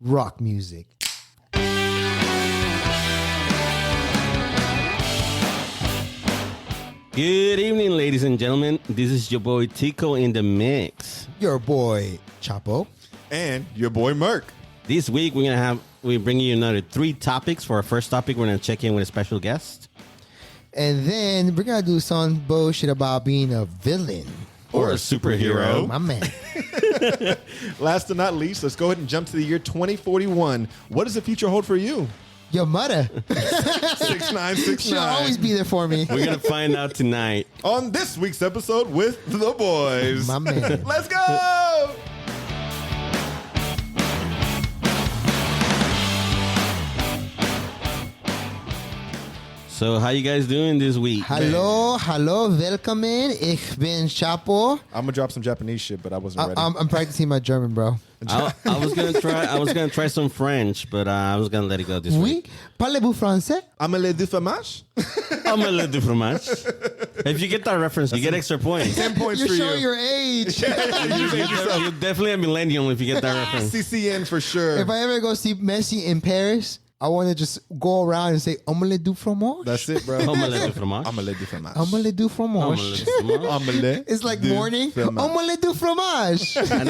rock music. Good evening, ladies and gentlemen. This is your boy Tico in the mix. Your boy Chapo. And your boy Merk. This week we're bringing you another 3 topics. For our first topic, we're gonna check in with a special guest. And then we're going to do some bullshit about being a villain. Or a superhero. My man. Last but not least, let's go ahead and jump to the year 2041. What does the future hold for you? Your mother. 6969. She'll always be there for me. We're gonna find out tonight. On this week's episode with the boys. My man. Let's go! So, how you guys doing this week? Hallo, welcome. Ich bin Chapo. I'm gonna drop some Japanese shit, but I wasn't ready. I'm practicing my German, bro. I was gonna try some French, but I was gonna let it go this Oui, week. parlez-vous français? Omelette du fromage? Omelette du fromage. If you get that reference, you get extra points. 10 points You're for showing you. your age. You're definitely a millennial if you get that reference. CCN for sure. If I ever go see Messi in Paris, I want to just go around and say omelette du fromage. That's it, bro. Omelette du fromage. Omelette du fromage. Omelette du fromage. Omelette du fromage. Omelette It's like du morning. fromage. Omelette du fromage. And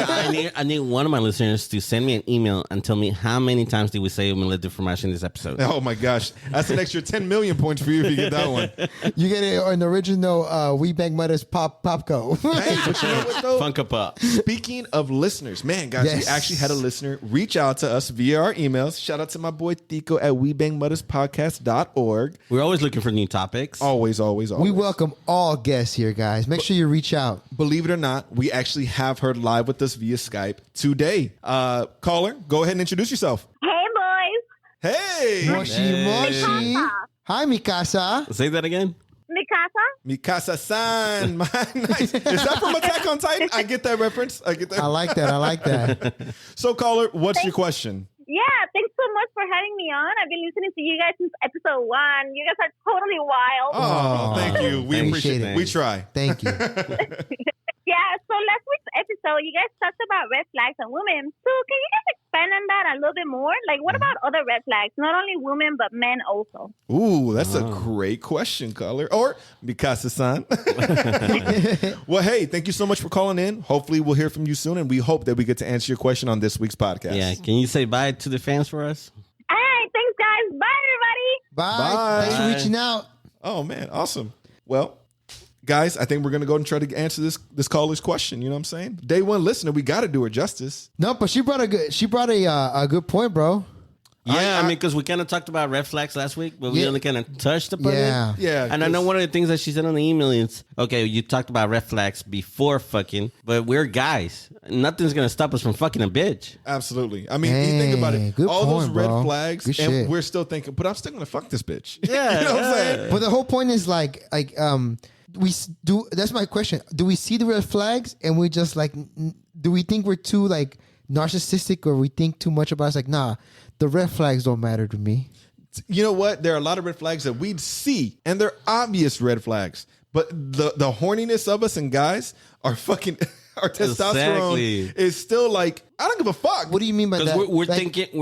I need one of my listeners to send me an email and tell me how many times did we say omelette du fromage in this episode. Oh my gosh. That's an extra 10 million points for you if you get that one. You get it on the original We Bang Mothers Popco. Hey, but you know what though? Funka Pop. Speaking of listeners, man, guys, we Yes. actually had a listener reach out to us via our emails. Shout out to my boy Tico at WeBangMotherspodcast.org. We're always looking for new topics. Always. We welcome all guests here, guys. Make sure you reach out. Believe it or not, we actually have her live with us via Skype today. Caller, go ahead and introduce yourself. Hey, boys. Hey! Moshi Moshi. Hi, Mikasa. Say that again. Mikasa? Mikasa-san. Nice. Is that from Attack on Titan? I get that reference. I get that. I like that. So, caller, what's your question? Yeah, thanks so much for having me on. I've been listening to you guys since episode 1. You guys are totally wild. Oh, thank you. We appreciate it. We try. Thank you. Yeah, so last week's episode, you guys talked about red flags on women. So can you guys expand on that a little bit more? Like, what about other red flags? Not only women, but men also. Ooh, that's a great question, caller. Or Mikasa-san. Well, hey, thank you so much for calling in. Hopefully we'll hear from you soon, and we hope that we get to answer your question on this week's podcast. Yeah, can you say bye to the fans for us? All right, thanks, guys. Bye, everybody. Bye. Bye. Thanks for reaching out. Oh, man. Awesome. Well, guys, I think we're going to go and try to answer this caller's question. You know what I'm saying? Day one listener, we got to do her justice. No, but she brought a good point, bro. Yeah, I mean, because we kind of talked about red flags last week, but we Yeah. only kind of touched upon Yeah. it. Yeah. And I know one of the things that she said on the email is, okay, you talked about red flags before fucking, but we're guys. Nothing's going to stop us from fucking a bitch. Absolutely. I mean, you think about it. Good All those point, red bro. flags, Good and shit. we're still thinking, but I'm still going to fuck this bitch. Yeah. You know what I'm saying? But the whole point is that's my question. Do we see the red flags and we just do we think we're too narcissistic, or we think too much about it? It's like, nah, the red flags don't matter to me. You know what? There are a lot of red flags that we'd see, and they're obvious red flags. But the horniness of us and guys are fucking. Our testosterone Exactly. is still like, I don't give a fuck. What do you mean by that? Because we're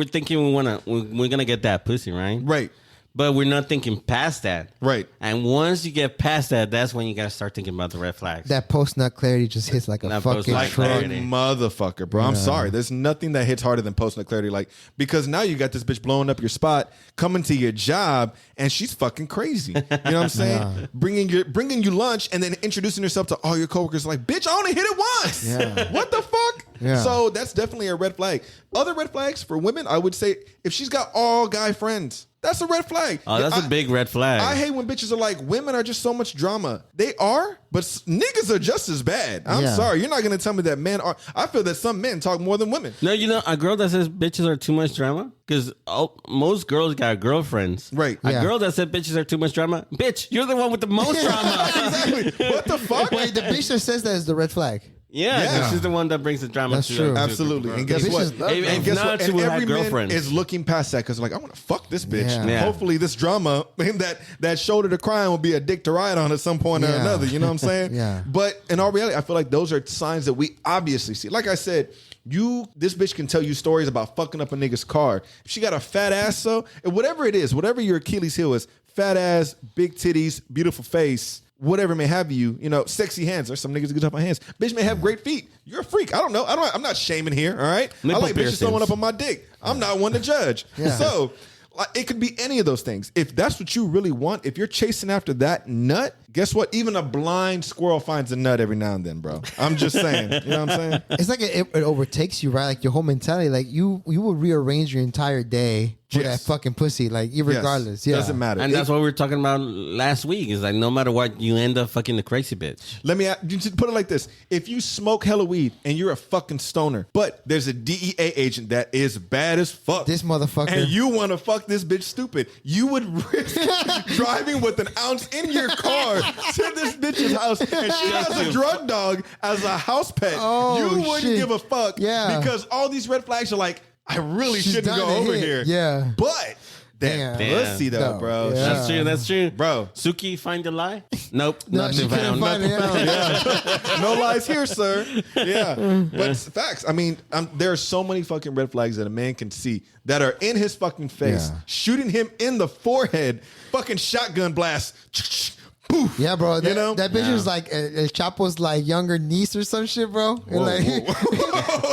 thinking we're going to get that pussy, right? Right. But we're not thinking past that. Right. And once you get past that, that's when you got to start thinking about the red flags. That post-nut clarity just hits like a That fucking post-nut truck. clarity. Motherfucker, bro. I'm sorry. There's nothing that hits harder than post-nut clarity. Because now you got this bitch blowing up your spot, coming to your job, and she's fucking crazy. You know what I'm saying? Bringing you lunch and then introducing herself to all your coworkers like, bitch, I only hit it once. Yeah. What the fuck? Yeah. So that's definitely a red flag. Other red flags for women, I would say, if she's got all guy friends, that's a red flag. Oh, that's a big red flag. I hate when bitches are like, women are just so much drama. They are, but niggas are just as bad. I'm Yeah. sorry. You're not going to tell me that men are. I feel that some men talk more than women. No, you know, a girl that says bitches are too much drama, because most girls got girlfriends. Right. A Yeah. girl that said bitches are too much drama, bitch, you're the one with the most drama. Exactly. What the fuck? Wait, the bitch that says that is the red flag. Yeah, Yeah. she's the one that brings the drama. That's to true. to- Absolutely. And guess The what? bitches love If- that. if guess not, what? she And would have every man girlfriends. is looking past that because like, I want to fuck this bitch. Yeah. Yeah. Hopefully this drama, that shoulder to cry on will be a dick to ride on at some point or Yeah. another. You know what I'm saying? Yeah. But in all reality, I feel like those are signs that we obviously see. Like I said, This bitch can tell you stories about fucking up a nigga's car. If she got a fat ass, so whatever it is, whatever your Achilles heel is, fat ass, big titties, beautiful face, whatever may have you, sexy hands. There's some niggas that get up on hands. Bitch may have great feet. You're a freak. I don't know. I'm not shaming here. All right. Nipple I like bitches throwing up on my dick. I'm not one to judge. Yeah. So it could be any of those things. If that's what you really want, if you're chasing after that nut, guess what? Even a blind squirrel finds a nut every now and then, bro. I'm just saying. You know what I'm saying? It's like it overtakes you, right? Like your whole mentality. Like you will rearrange your entire day for that fucking pussy. Like irregardless. Yes. Yeah. Doesn't matter. And that's what we were talking about last week. Is like no matter what, you end up fucking the crazy bitch. Let me you just put it like this. If you smoke hella weed and you're a fucking stoner, but there's a DEA agent that is bad as fuck. This motherfucker. And you want to fuck this bitch stupid, you would risk driving with an ounce in your car to this bitch's house and she has a drug dog as a house pet. Oh, you wouldn't shit. give a fuck because all these red flags are like, I really She's shouldn't done go a over hit. here. Yeah. But that pussy though, No. bro. Yeah. That's true. Bro. Suki, find the lie? Nope. No, she nothing couldn't found. find it. No lies here, sir. Yeah, but it's facts. I mean, there are so many fucking red flags that a man can see that are in his fucking face, shooting him in the forehead, fucking shotgun blast. Poof. Yeah, bro. That, that bitch Yeah. was like Chapo's like younger niece or some shit, bro. And like,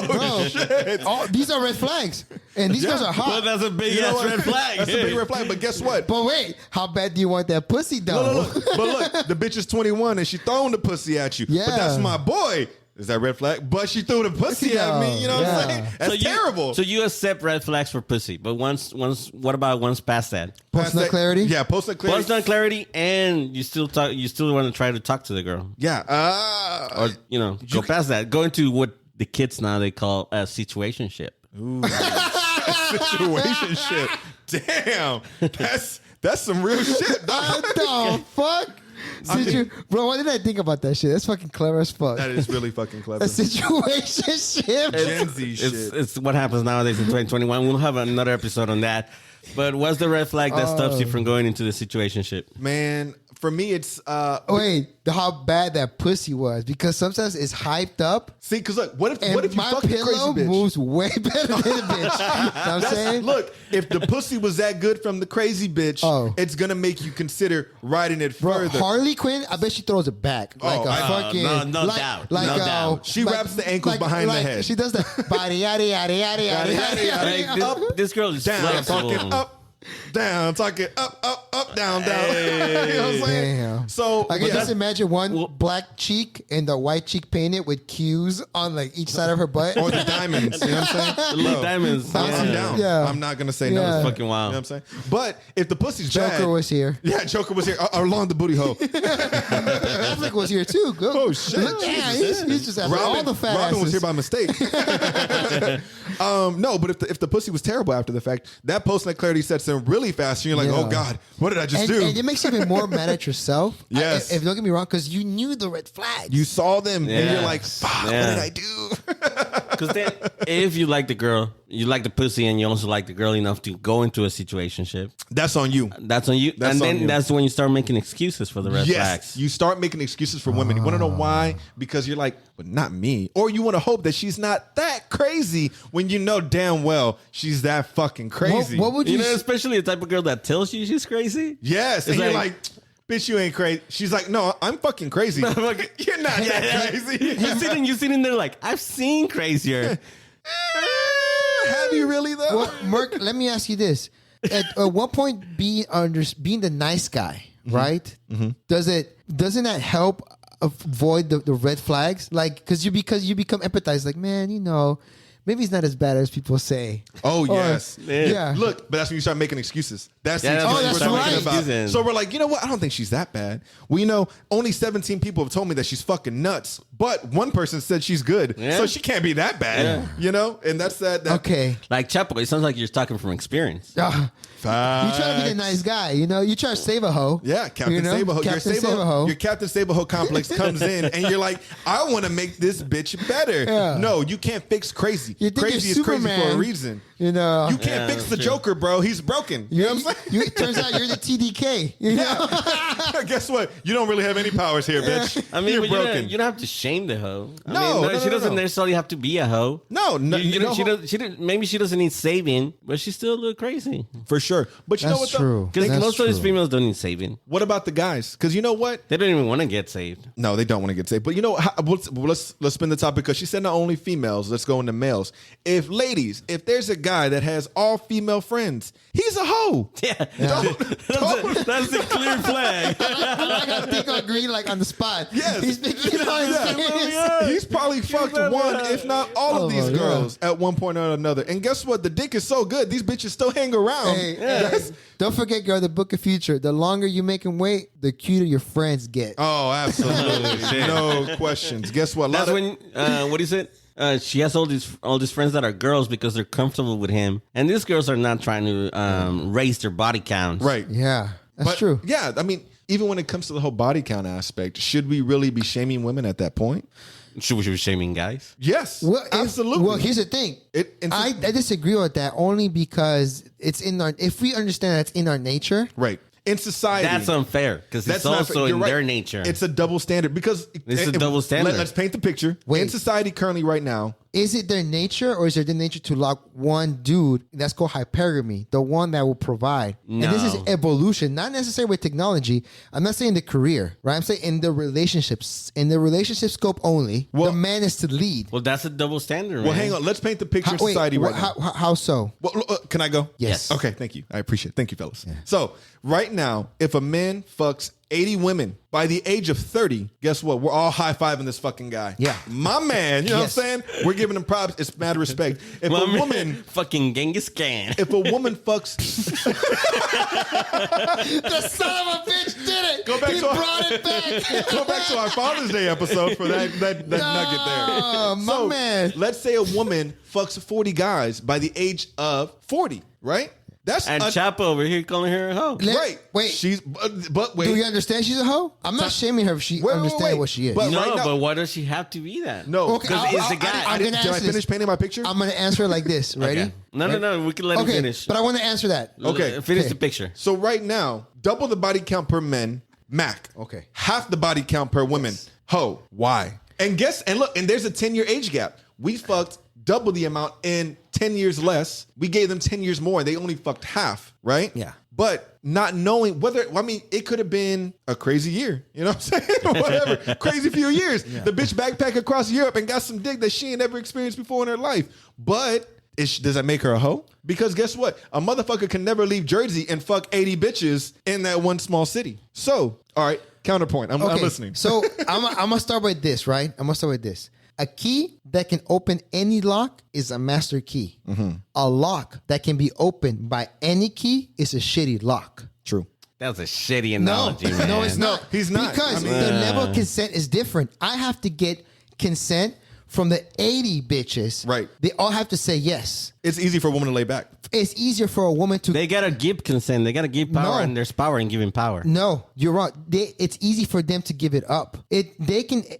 bro, these are red flags, and these guys are hot. Well, that's a big You know ass what? red flag. That's a big red flag. But guess what? But wait, how bad do you want that pussy though? Look. But look, the bitch is 21 and she throwing the pussy at you. Yeah. But that's my boy. Is that red flag? But she threw the pussy at me. You know what I'm saying? That's terrible. So you accept red flags for pussy, but what about once past that? Post nut clarity? Yeah, post nut clarity. Once done clarity, and you still want to try to talk to the girl, Yeah. or go past that, go into what the kids now they call a situationship. Situationship. Damn. That's some real shit, dog. What the fuck? Bro, what did I think about that shit? That's fucking clever as fuck. That is really fucking clever. A situationship. Gen Z shit. It's what happens nowadays in 2021. We'll have another episode on that. But what's the red flag that stops you from going into the situationship? Man, for me, it's Wait, how bad that pussy was, because sometimes it's hyped up. see, because look, what if you My fuck a crazy pillow bitch? moves way better than the bitch. You know what I'm saying? Look, if the pussy was that good from the crazy bitch, it's gonna make you consider riding it Bro, further. Harley Quinn, I bet she throws it back like a fucking no doubt. Like, No doubt. She wraps the ankles behind the head. She does that. Body yada yada yada yada yada. Like, this girl is down, flexible. talking up, down, talking up, down. You know what I'm saying? Damn. So I can just imagine one black cheek and the white cheek painted with Q's on like each side of her butt. or the diamonds. You know what I'm saying? The little diamonds. I'm Yeah. down. Yeah. I'm not gonna say Yeah. no. It's fucking wild. You know what I'm saying? But if the pussy's Joker bad, was here. yeah, Joker was here along the booty hole. Affleck was here too. Good. Oh, shit. Yeah, he's just after all the fat Robin was asses. here by mistake. No, but if the pussy was terrible after the fact, that post nut clarity sets in really fast, and you're like, Yeah. oh God, what did I just and, do? and it makes you even more mad at yourself. Yes. If don't get me wrong, because you knew the red flags. You saw them, and Yeah. you're like, fuck, Yeah. what did I do? Because then, if you like the girl, you like the pussy, and you also like the girl enough to go into a situationship, That's on you. that's on you. That's and on then you. that's when you start making excuses for the red Yes, flags. you start making excuses for women. You want to know why? Because you're like, but not me. Or you want to hope that she's not that crazy when you know damn well she's that fucking crazy. What would you? You know, especially the type of girl that tells you she's crazy. Yes, and It's you're like- like, bitch, you ain't crazy. She's like, no, I'm fucking crazy. You're not that crazy. You're sitting there like, I've seen crazier. Have you really though? Well, Merc, let me ask you this: at what point, being the nice guy, right? Doesn't that help avoid the red flags? Like, because you become empathized. Like, man, maybe he's not as bad as people say. Oh, Or- yes. Yeah. Look, but that's when you start making excuses. That's Yeah, the that's excuses when we're you talking start making about. excuses. So we're like, you know what? I don't think she's that bad. Well, only 17 people have told me that she's fucking nuts, but one person said she's good. Yeah. So she can't be that bad. And that's that. Okay. Like Chapo, it sounds like you're talking from experience. You try to be the nice guy, you try to save a hoe. Yeah, Captain Save Sable. Captain Save a hoe. Your Captain Sable complex comes in, and you're like, I want to make this bitch better. Yeah. No, you can't fix crazy. crazy. You think Crazy you're is crazy for a Superman. reason. You know, You can't fix the Joker, bro. He's broken. You know what I'm saying? it turns out you're the TDK. You know? Guess what? You don't really have any powers here, bitch. I mean, you're but broken. you don't have to shame the hoe. I No, mean, no, she no, doesn't no. necessarily have to be a hoe. No, You know, no, maybe she doesn't need saving, but she's still a little crazy. for sure. But you know That's what? though? true. Because That's most of these true. females don't need saving. What about the guys? Because you know what? They don't even want to get saved. No, they don't want to get saved. But you know, let's spin the topic because she said not only females. Let's go into males. If there's a guy that has all female friends, he's a hoe. Yeah, that's the clear flag. I think I agree, like on the spot. Yes. He's making it on his Yeah. face. He's probably fucked one, if not all of these my God. girls at one point or another. And guess what? The dick is so good, these bitches still hang around. Hey, don't forget, girl, the book of future. The longer you make them wait, the cuter your friends get. Oh, absolutely. No questions. Guess what? That's when what is it? She has all these friends that are girls because they're comfortable with him, and these girls are not trying to raise their body counts. Right. Yeah, that's But, true. Yeah, I mean, even when it comes to the whole body count aspect, should we really be shaming women at that point? Should we be shaming guys? Yes, Well, absolutely. Well, here's the thing. And I disagree with that only because it's in our. If we understand that's in our nature, right. In society, That's unfair because it's not also fair. You're in right. their nature. It's a double standard because It's a double standard. Let's paint the picture. Wait. In society currently right now, is it their nature or is it their nature to lock one dude? That's called hypergamy, the one that will provide. And this is No. evolution, not necessarily with technology. I'm not saying the career, right? I'm saying in the relationships, in the relationship scope only. The man is to lead. well, that's a double standard. well, man. hang on. Let's paint the picture in Wait, society right now. how so? Well, can I go? Yes. Okay, thank you. I appreciate it. Thank you, fellas. So, right now, if a man fucks 80 women by the age of 30, guess what? We're all high-fiving this fucking guy. Yeah. My man, you know Yes. what I'm saying? We're giving him props. It's a matter of respect. If Well, a man, woman... fucking Genghis Khan. If a woman fucks... The son of a bitch did it. Go back he to our- brought it back. Go back to our Father's Day episode for that nugget there. My man. Let's say a woman fucks 40 guys by the age of 40, right? That's And Chapo over here calling her a hoe. right. Wait. She's but wait. Do you understand she's a hoe? I'm not shaming her if she Wait, understands what she is. But No, right now- but why does she have to be that? No, Okay, because it's a guy. I'm did gonna I answer finish this. painting my picture? I'm gonna answer it like this. Ready? Okay. No. We can let him Okay, finish. but I want to answer that. Okay. Finish Okay. the picture. So right now, double the body count per men, Mac. Okay. Half the body count per women, Ho. Why? And look, and there's a 10-year age gap. We fucked double the amount in 10 years less. We gave them 10 years more. They only fucked half, right? Yeah. But not knowing whether, I mean, it could have been a crazy year. You know what I'm saying? Whatever. Crazy few years. The bitch backpacked across Europe and got some dick that she ain't never experienced before in her life. But does that make her a hoe? Because guess what? A motherfucker can never leave Jersey and fuck 80 bitches in that one small city. So, all right, counterpoint. I'm listening. So I'm gonna start with this, right? I'm gonna start with this. A key that can open any lock is a master key. Mm-hmm. A lock that can be opened by any key is a shitty lock. True. That was a shitty analogy, man. No, it's not. he's not. Because I mean- the level of consent is different. I have to get consent from the 80 bitches. Right. They all have to say yes. It's easy for a woman to lay back. It's easier for a woman to. They gotta give consent. They gotta give power, No. and there's power in giving power. No, you're wrong. It's easy for them to give it up.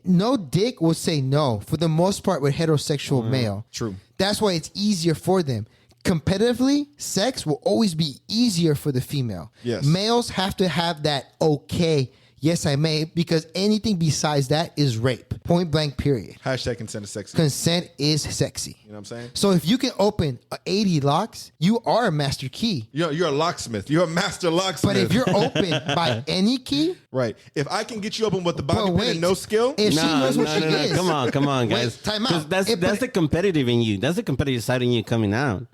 No dick will say no for the most part with heterosexual male. True. That's why it's easier for them. Competitively, sex will always be easier for the female. Yes. Males have to have that okay, yes I may, because anything besides that is rape. Point blank period. Hashtag consent is sexy. Consent is sexy. You know what I'm saying? So if you can open 80 locks, you are a master key. You're a locksmith. You're a master locksmith. But if you're open by any key, right. If I can get you open with the But body pin wait. and no skill, if she knows what she is, Come on, guys. Wait, time out. 'Cause That's But- the competitive in you. That's the competitive side in you coming out.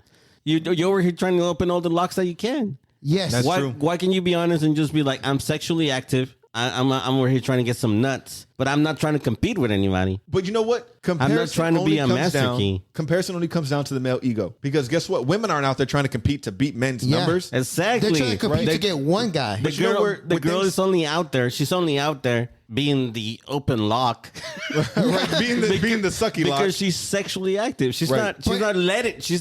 You're over here trying to open all the locks that you can. yes, That's Why? true. Why can you be honest and just be like, I'm sexually active. I'm over here trying to get some nuts, but I'm not trying to compete with anybody. but you know what? Comparison trying to be only a comes master down- key. Comparison only comes down to the male ego. Because guess what? Women aren't out there trying to compete to beat men's Yeah. numbers. Exactly. they're trying to compete right? to get one guy. The But you know girl, where- the with girl things- is only out there. She's only out there being the open lock right. Being the sucky because lock. she's sexually active. She's Right.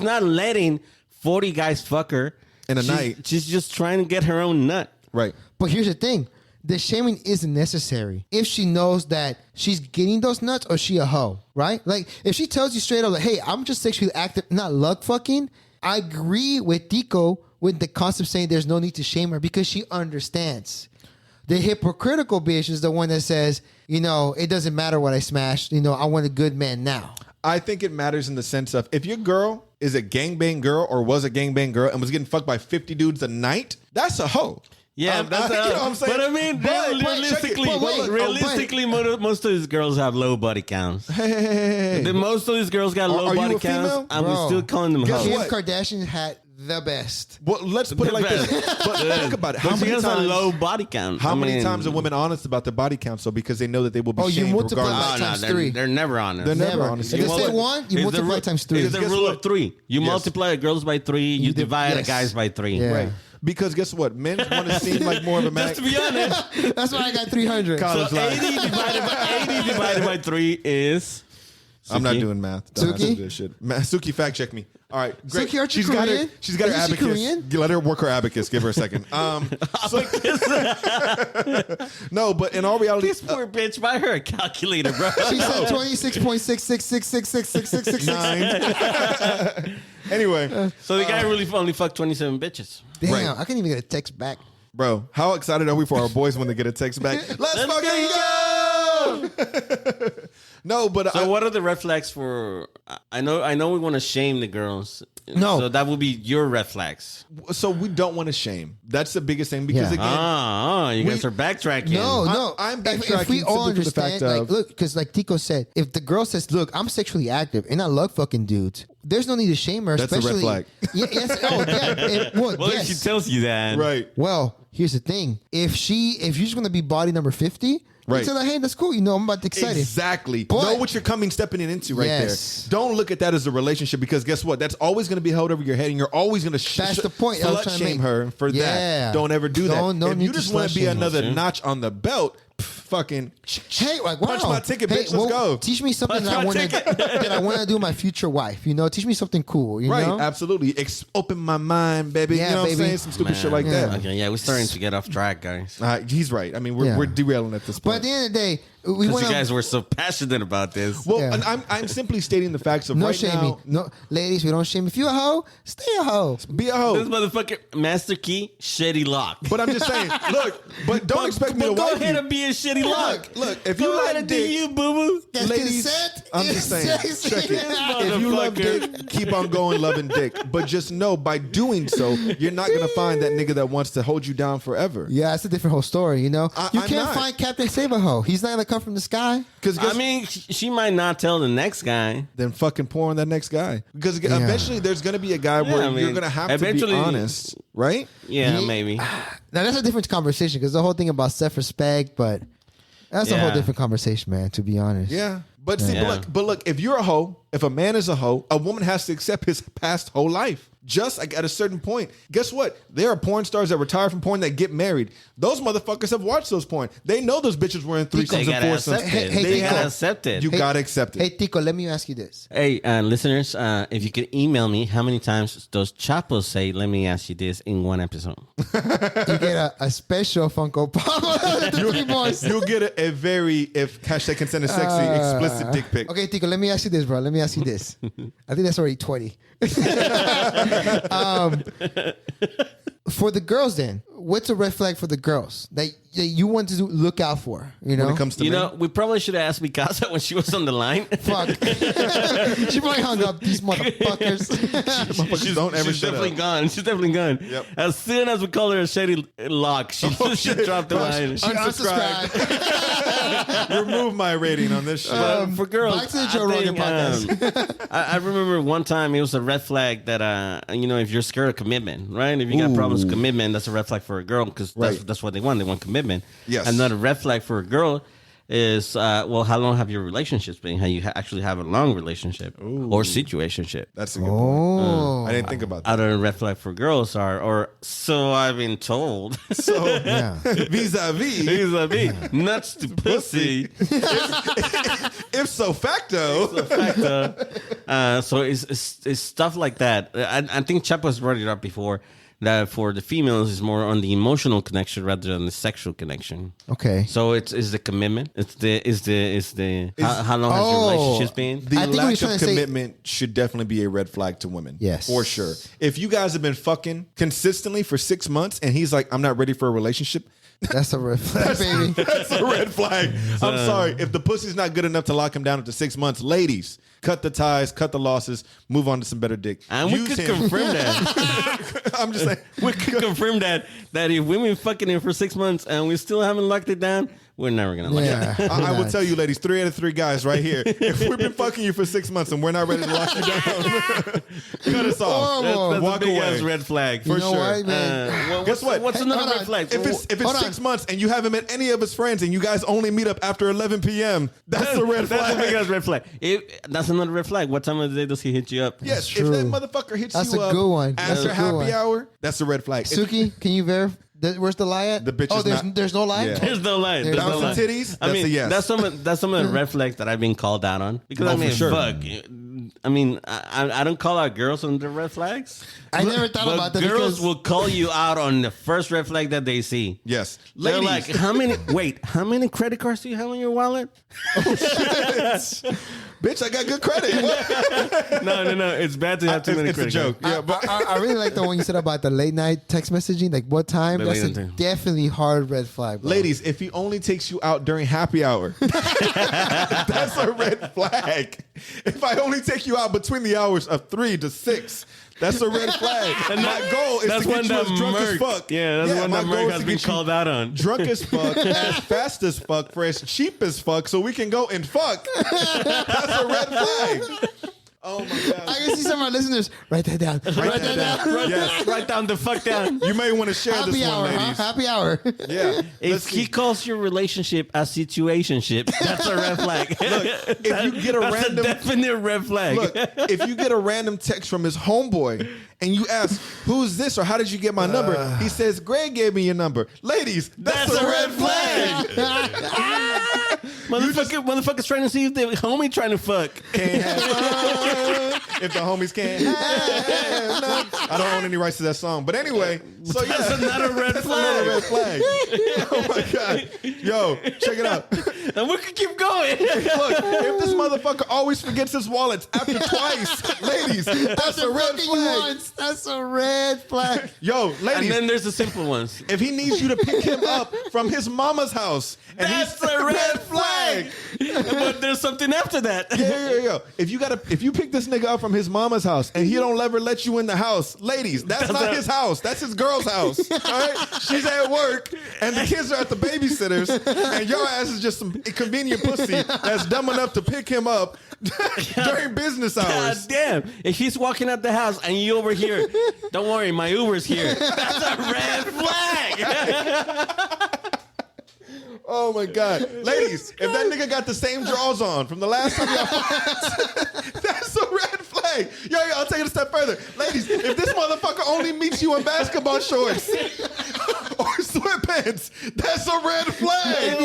not letting 40 guys fuck her In a She's- night. She's just trying to get her own nut. Right. But here's the thing: the shaming isn't necessary if she knows that she's getting those nuts or she a hoe, right? Like if she tells you straight up, like, hey, I'm just sexually active, not luck fucking. I agree with Tico with the concept saying there's no need to shame her because she understands. The hypocritical bitch is the one that says, it doesn't matter what I smashed. I want a good man now. I think it matters in the sense of if your girl is a gangbang girl or was a gangbang girl and was getting fucked by 50 dudes a night, that's a hoe. Yeah, that's you know what I'm saying? But I mean, realistically, most of these girls have low body counts. Hey. Most of these girls got low Are you body a female? counts, and Bro, we're still calling them guess hoes. Kim what? Kardashian had the best. Well, let's put it like this. But think about it. How But she many has a times? low body count. How I many mean, times are women honest about their body count? So because they know that they will be Oh, you shamed multiply regardless. that Oh, times no, three. they're never honest. They're never Never. honest. If You they know say what? one, you It's multiply the- times three. It's the Guess rule what? of three. You Yes. multiply girls by three, you divide the yes. guys by three. Yeah. Right. Because guess what? Men want to seem like more of a man. Just to be honest, That's why I got 300. College so life. 80 divided by 3 is... I'm not Suki? doing math. Don't have to Suki? do this shit. Suki, fact check me. All right, great. Suki, aren't you she's got her. Korean? She's got her Isn't she abacus. Korean? Let her work her abacus. Give her a second. No, but in all reality, This poor bitch, buy her a calculator, bro. She said 26.666666666. anyway, So the guy really only fucked 27 bitches. Damn, Right. I can't even get a text back. bro, how excited are we for our boys when they get a text back? Let's fucking go! No, but So what are the red flags for? I know we want to shame the girls. No. So that would be your red flags. so we don't want to shame. That's the biggest thing because Yeah. again, You guys are backtracking. No. I'm If backtracking we all simply for the understand, fact like, of- look, because like Tico said, if the girl says, "Look, I'm sexually active and I love fucking dudes," there's no need to shame her. That's a red especially, flag. Yeah, yes. Oh, yeah. Well, yes. if she tells you that, right. Well, here's the thing: if you just want to be body number 50, Right. tell her, "Hey, that's cool. I'm about to excited." Exactly. But- know what you're stepping into right Yes. there. Don't look at that as a relationship because guess what? That's always going to be held over your head, and you're always going to That's the point I was slut trying to shame make. her for Yeah. that. Don't ever do that. No if need you to just want slut to be shame. another Okay. notch on the belt, fucking Hey, like, wow. punch my ticket, bitch. Hey, Let's go. Teach me something Punch that I my want to ticket. that I want to do with my future wife. Teach me something cool. You Right, know? absolutely. Open my mind, baby. Yeah, you know what I'm baby. saying? Some stupid Man. shit like that. Okay, yeah, we're starting to get off track, guys. He's right. I mean, Yeah. we're derailing at this But point. at the end of the day, we Because want you guys were so passionate about this. Well, Yeah. and I'm simply stating the facts of no right shaming. now. No, ladies, we don't shame. If you a hoe, stay a hoe. Be a hoe. This motherfucker, Master Key, shitty lock. But I'm just saying, look, but don't expect me to But go wife ahead you. and be a shitty lock. Look, if Go you ahead like and do dick, you, boo boo. That's ladies, consent. I'm just saying, Yes, check it. yes. If you love Motherfucker. dick, keep on going loving dick. But just know, by doing so, you're not gonna find that nigga that wants to hold you down forever. Yeah, it's a different whole story. You I'm can't not. find Captain Save a hoe. He's not gonna come from the sky. Because I mean, she might not tell the next guy. then fucking pour on that next guy. Because eventually there's gonna be a guy where I mean, you're gonna have to be eventually- honest, right? Yeah, Yeah. maybe. Now that's a different conversation because the whole thing about self-respect, but that's a whole Yeah. different conversation, man. To be honest. Yeah. But see, Yeah. but look, if you're a hoe, if a man is a hoe, a woman has to accept his past whole life. Just like at a certain point, guess what? There are porn stars that retire from porn that get married. Those motherfuckers have watched those porn. They know those bitches were in They threesomes and gotta foursomes. accept it. Hey, They Tico. gotta accept it. You gotta accept it. Hey Tico, let me ask you this. Hey, listeners, if you could email me, how many times does Chapo say, let me ask you this in one episode? You get a special Funko Pop. The three boys. You'll get a very, if hashtag consent is sexy, explicit dick pic. Okay, Tico, let me ask you this, bro. Let me ask you this. I think that's already 20. For the girls, then, what's a red flag for the girls that you want to look out for? You know, When it comes to You men. know, we probably should have asked Mikasa when she was on the line. fuck. She probably hung up these motherfuckers. Motherfuckers don't ever She's shut definitely up. gone. She's definitely gone. Yep. As soon as we call her a shady lock, she dropped the line. She unsubscribed. Remove my rating on this shit. But for girls, back to the Joe Rogan podcast. I remember one time it was a red flag that if you're scared of commitment, right? If you got problems with commitment, that's a red flag for a girl because Right. that's what they want. They want commitment. Yes. Another red flag for a girl is how long have your relationships been? How you actually have a long relationship or situationship. That's a good point. Oh, I didn't think about that. Other red flag for girls are, or so I've been told. So, yeah. vis-a-vis, Vis-a-vis, nuts to pussy. if so facto. So it's stuff like that. I think Chapo's brought it up before. that for the females is more on the emotional connection rather than the sexual connection. Okay. So it's the commitment. How long has your relationship been? The I think what lack he's trying of to say- commitment should definitely be a red flag to women. Yes. For sure. If you guys have been fucking consistently for 6 months and he's like, I'm not ready for a relationship, That's a red flag, baby. that's a red flag. I'm sorry. If the pussy's not good enough to lock him down after 6 months, ladies, cut the ties, cut the losses, move on to some better dick. And we could confirm that. I'm just saying. We could confirm that if women fucking in for 6 months and we still haven't locked it down, we're never gonna lock it down. Yeah. I will tell you, ladies, 3 out of 3 guys right here. If we've been fucking you for 6 months and we're not ready to lock you down, cut us off. Horrible. That's Walk a big away. ass red flag. For You know sure. what, man? Guess what? What's Hold another on. red flag? If it's Hold 6 on. months and you haven't met any of his friends and you guys only meet up after 11 p.m., that's a red That's a big flag. ass red flag. That's another red flag. What time of the day does he hit you up? Yes, if true. that motherfucker hits That's you a up good one. That's after a good happy one. hour, that's a red flag. If- Suki, can you verify? Where's the lie at? The bitch Oh, is there's not- there's no lie. Yeah. There's no line. There's There's no Bouncing line. titties, I that's mean, a yes. that's some of the red flags that I've been called out on because Oh, I for mean, sure. fuck. I mean, I don't call out girls on the red flags. I never thought But about that girls because will call you out on the first red flag that they see. Yes. They're Ladies. like, how many credit cards do you have on your wallet? Bitch, I got good credit. No. It's bad to have too many It's a credit joke. cards. Yeah, but I really like the one you said about the late night text messaging. Like what time? The That's late a night. definitely hard red flag, bro. ladies, if he only takes you out during happy hour, that's a red flag. If I only take you out between the hours of 3 to 6, that's a red flag. And my goal is That's to get one you that as drunk as Merc. fuck. Yeah, that's one my that goal Merc is has to been get you called out on. drunk as fuck, as fast as fuck, for as cheap as fuck, so we can go and fuck. That's a red flag. Oh my I god. can see some of our listeners write that down. Write that down. Yes. Write down the fuck down. You may want to share Happy this one, hour, huh? ladies. Happy hour. Yeah. If Let's he see. calls your relationship a situationship, that's a red flag. if you get a that's random a definite red flag. Look, if you get a random text from his homeboy and you ask, who's this or how did you get my number? He says, Greg gave me your number. Ladies, that's a red flag. Motherfucker's trying to see if the homie trying to fuck. Can't have if the homies can't have none. I don't own any rights to that song. But anyway, so yeah. That's another red That's flag. another red flag. Oh my God. Yo, check it out. And we could keep going. Look, if this motherfucker always forgets his wallets after twice, ladies, that's a red flag. Once. That's a red flag. Yo, And ladies, then there's the simple ones. if he needs you to pick him up from his mama's house, and That's he's a red flag. But there's something after that. Yeah. If you pick this nigga up from his mama's house and he don't ever let you in the house, ladies, that's not his house. That's his girl's house. All right, she's at work and the kids are at the babysitter's, and your ass is just some inconvenient pussy that's dumb enough to pick him up during business God hours. damn. If he's walking out the house and you over here, don't worry, my Uber's here. That's a red flag. Oh my God, ladies, if that nigga got the same drawers on from the last time y'all fucked, that's a red flag. Yo, I'll take it a step further. Ladies, if this motherfucker only meets you in basketball shorts or sweatpants, that's a red flag.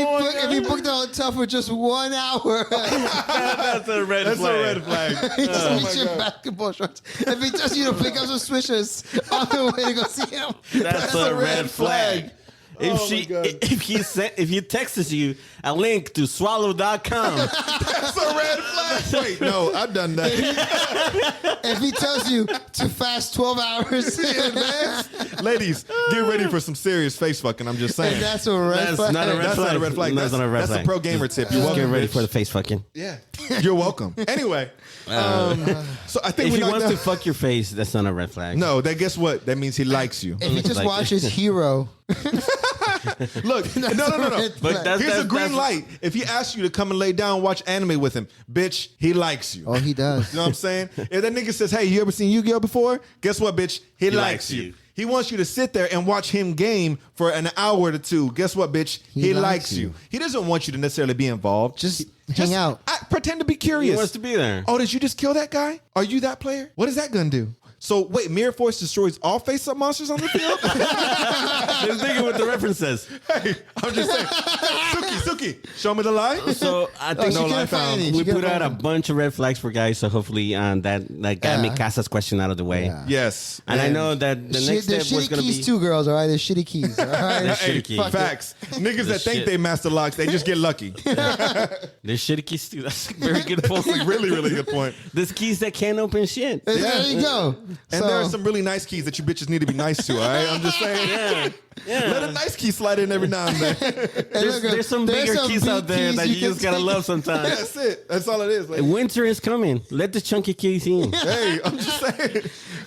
If you book the hotel for just 1 hour, That's a red That's flag. a red flag. he just Oh meets my you in God. basketball shorts. If he tells you to pick up some swishers on the way to go see him, That's a red flag. If Oh my God. if he texts you a link to swallow.com, That's a red flag. Wait, no, I've done that. if he tells you to fast 12 hours in advance, Ladies, get ready for some serious face fucking. I'm just saying. that's a red That's flag. not a red That's flag. not a red flag. That's not a red That's flag. a pro gamer tip. You're welcome. get ready bitch. for the face fucking. Yeah, you're welcome. Anyway, so I think If we he knocked wants out. to fuck your face, that's not a red flag. No, that guess what? That means he likes you. If he just Like- watches Hero, Look, no. But that's Here's a green light. If he asks you to come and lay down and watch anime with him, bitch, he likes you. oh, he does. You know what I'm saying? If that nigga says, hey, you ever seen Yu-Gi-Oh before? Guess what, bitch? He likes you. He wants you to sit there and watch him game for an hour to two. Guess what, bitch? He likes you. He doesn't want you to necessarily be involved. Just hang out. Pretend to be He curious. wants to be there. Oh, did you just kill that guy? Are you that player? What does that gun do? So wait, Mirror Force destroys all face-up monsters on the field? Just thinking what the reference says. Hey, I'm just saying. Suki, show me the line. So I think she couldn't find any. we She couldn't put out a find any. bunch of red flags for guys. So hopefully that got me Casa's question out of the way. Yeah. Yes. And I know that the next There's step was shitty going to keys be too, girls. All right, there's shitty keys. All right, There's shitty keys. Fuck it. Facts. Niggas that think shit. they master locks, they just get lucky. there's shitty keys too. That's a very good point. Really, really good point. There's keys that can't open shit. There you go. And there are some really nice keys that you bitches need to be nice to, all right? I'm just saying. Yeah. Let a nice key slide in every now and then. There's some bigger keys out there that you just gotta love sometimes. That's it. That's all it is. Like, Winter is coming. Let the chunky keys in. hey, I'm just saying.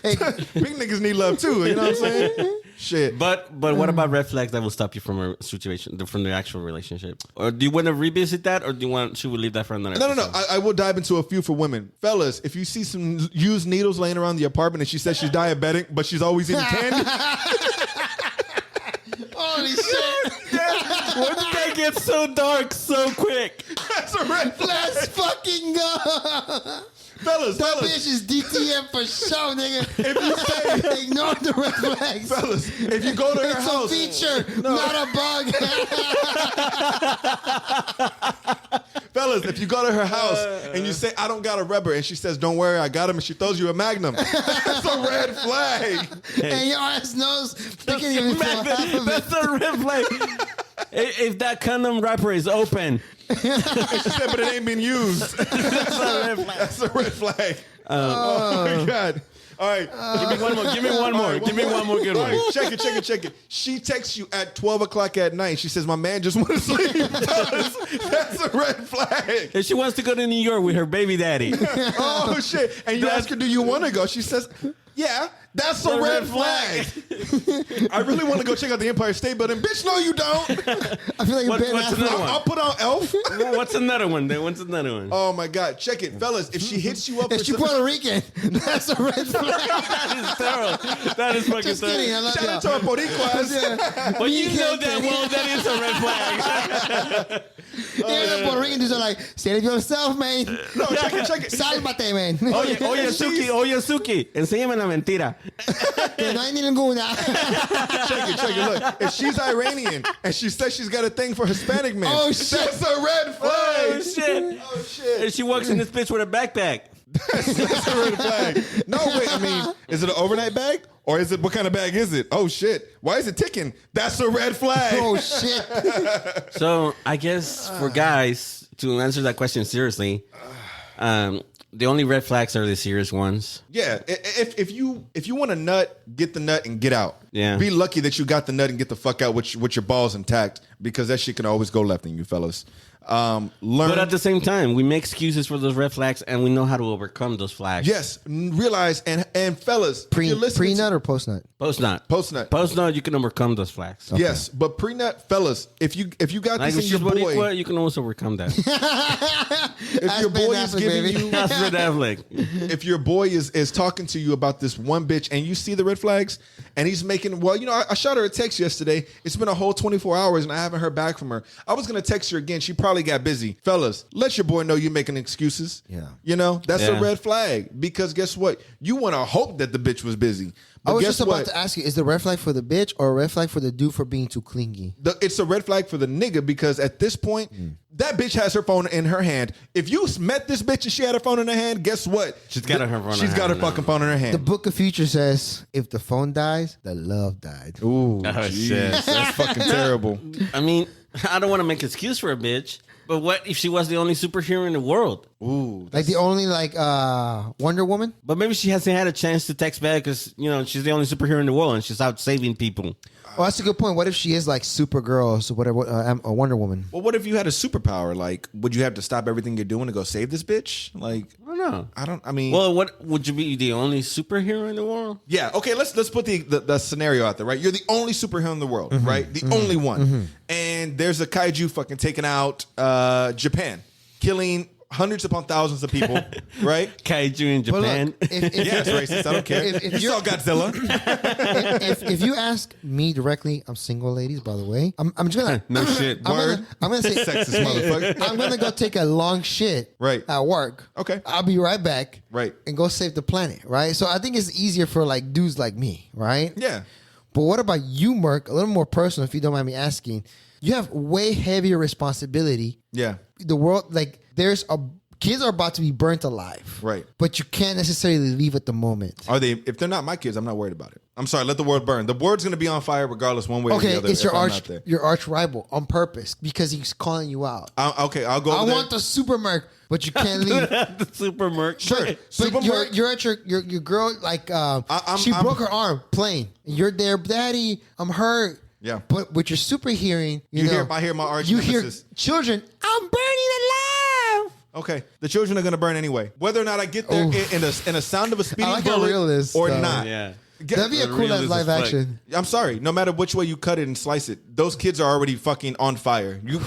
Big niggas need love too. You know what I'm saying? Shit. But what about red flags that will stop you from a situation, from the actual relationship? Or do you want to revisit that, or should we leave that for another? No. episode? I will dive into a few for women. Fellas, if you see some used needles laying around the apartment and she says she's diabetic, but she's always eating candy. Holy shit. When did that get so dark so quick? That's a red flag. Let's fucking go. Fellas, That bitch is DTM for sure, nigga. if you say, Ignore the red flags. fellas, if you go to her It's a house, feature, not a bug. fellas, if you go to her house and you say, I don't got a rubber, and she says, don't worry, I got him, and she throws you a Magnum, that's a red flag. And your ass knows. Thinking even for half of it. That's a red flag. If that condom wrapper is open, And she said, but it ain't been used. that's a red flag. That's a red flag. Oh my God. All right. Give me one more. Give me one more. Give me one more good All one. right, check it. She texts you at 12 o'clock at night. She says, my man just went to sleep. That's a red flag. If she wants to go to New York with her baby daddy, Oh, shit. And you ask her, do you want to go? She says, yeah, that's a red flag. I really want to go check out the Empire State Building. Bitch, no, you don't. I feel like What's Ben another Affleck. one? I'll put on Elf. What's another one? Then what's another one? Oh, my God. Check it. Fellas, if she hits you up If for she some- Puerto Rican, that's a red flag. That is terrible. That is fucking Just kidding. I terrible. love Shout out to our Boricuas. Yeah. But you know that well. That is a red flag. Yeah, the Puerto Rican dudes are like, say it yourself, man. No, check it. Sálvate, man. Oye, Suki, enséñame la mentira. Que no hay ninguna. Check it. Look, if she's Iranian and she says she's got a thing for Hispanic men, Oh, shit. that's a red flag. Oh shit! Oh, shit. And she walks in this bitch with a backpack. That's a red flag. No, wait, I mean, is it an overnight bag? Or is it, what kind of bag is it? Oh, shit. Why is it ticking? That's a red flag. Oh, shit. So I guess for guys to answer that question seriously, the only red flags are the serious ones. Yeah, if you want a nut, get the nut and get out. Yeah. Be lucky that you got the nut and get the fuck out with your balls intact, because that shit can always go left in you fellas. Learn. But at the same time, we make excuses for those red flags, and we know how to overcome those flags. Yes, realize and fellas, if you're listening Pre-nut or post-nut? Post-nut. Post-nut. You can overcome those flags. Yes, but pre-nut, fellas, if you got Like this in your boy, Boricua, you can also overcome that. if your boy is giving you, That's red flag. if your boy is talking to you about this one bitch and you see the red flags and he's making, well, you know, I shot her a text yesterday. It's been a whole 24 hours and I haven't heard back from her. I was going to text her again. She probably got busy. Fellas, let your boy know you're making excuses. Yeah. You know, that's Yeah. a red flag, because guess what? You want to hope that the bitch was busy. I But was guess just what? about to ask you, is the red flag for the bitch or a red flag for the dude for being too clingy? It's a red flag for the nigga, because at this point, that bitch has her phone in her hand. If you met this bitch and she had her phone in her hand, guess what? She's got her phone in She's her got her hand now. fucking phone in her hand. The Book of Future says, if the phone dies, the love died. Ooh, Oh, jeez, shit. that's fucking terrible. I mean, I don't want to make an excuse for a bitch, but what if she was the only superhero in the world? Ooh, Like the only Wonder Woman? But maybe she hasn't had a chance to text back because, you know, she's the only superhero in the world and she's out saving people. Oh, that's a good point. What if she is like Supergirl, so whatever, a Wonder Woman? well, what if you had a superpower? Like, would you have to stop everything you're doing to go save this bitch? Like, I don't know. I mean, Well, what would you be the only superhero in the world? yeah, okay, let's put the scenario out there, right? You're the only superhero in the world, right? The only one. And there's a kaiju fucking taking out Japan, killing hundreds upon thousands of people, right? Kaiju in But Japan. look, if, Yeah, it's racist. I don't care. If you you're- saw Godzilla. if you ask me directly, I'm single, ladies. By the way, I'm just gonna No shit. I'm gonna say Sexist motherfucker. I'm gonna go take a long shit Right. at work. Okay. I'll be right back. Right. And go save the planet. Right. So I think it's easier for like dudes like me. Right. Yeah. But what about you, Merc? A little more personal, if you don't mind me asking. You have way heavier responsibility. Yeah. The world, like, kids are about to be burnt alive. Right. But you can't necessarily leave at the moment. Are they? If they're not my kids, I'm not worried about it. I'm sorry. Let the world burn. The world's going to be on fire regardless, one way or Okay, the other. it's if I'm not there. your arch rival on purpose because he's calling you out. I'll go. I over there. want the super Merc, but you can't leave. The super merc. Sure, Super but you're, Merc. you're at your girl, like, she broke her arm playing. And you're there, Daddy, I'm hurt. Yeah. But with your super hearing, you know, I hear my arch you hear nemesis. children, I'm burning alive. Okay, the children are going to burn anyway, whether or not I get there in a sound of a speeding I like how bullet real it is, or though. not. Yeah. That'd be a cool real as as live fuck. action. I'm sorry. No matter which way you cut it and slice it, those kids are already fucking on fire. You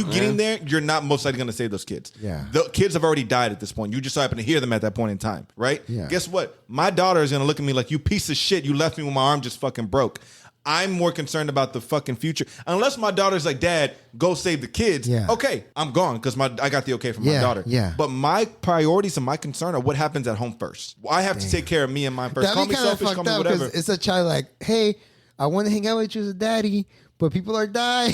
getting there, you're not most likely going to save those kids. Yeah. The kids have already died at this point. You just so happen to hear them at that point in time, right? Yeah. Guess what? My daughter is going to look at me like, you piece of shit. You left me when my arm just fucking broke. I'm more concerned about the fucking future. Unless my daughter's like, Dad, go save the kids. Yeah. Okay, I'm gone because I got the okay from my Yeah, daughter. yeah. But my priorities and my concern are what happens at home first. I have to take care of me and mine first. Call That'd me be kind of selfish, call fucked me up whatever. because it's a child like, hey, I want to hang out with you as a daddy, but people are dying.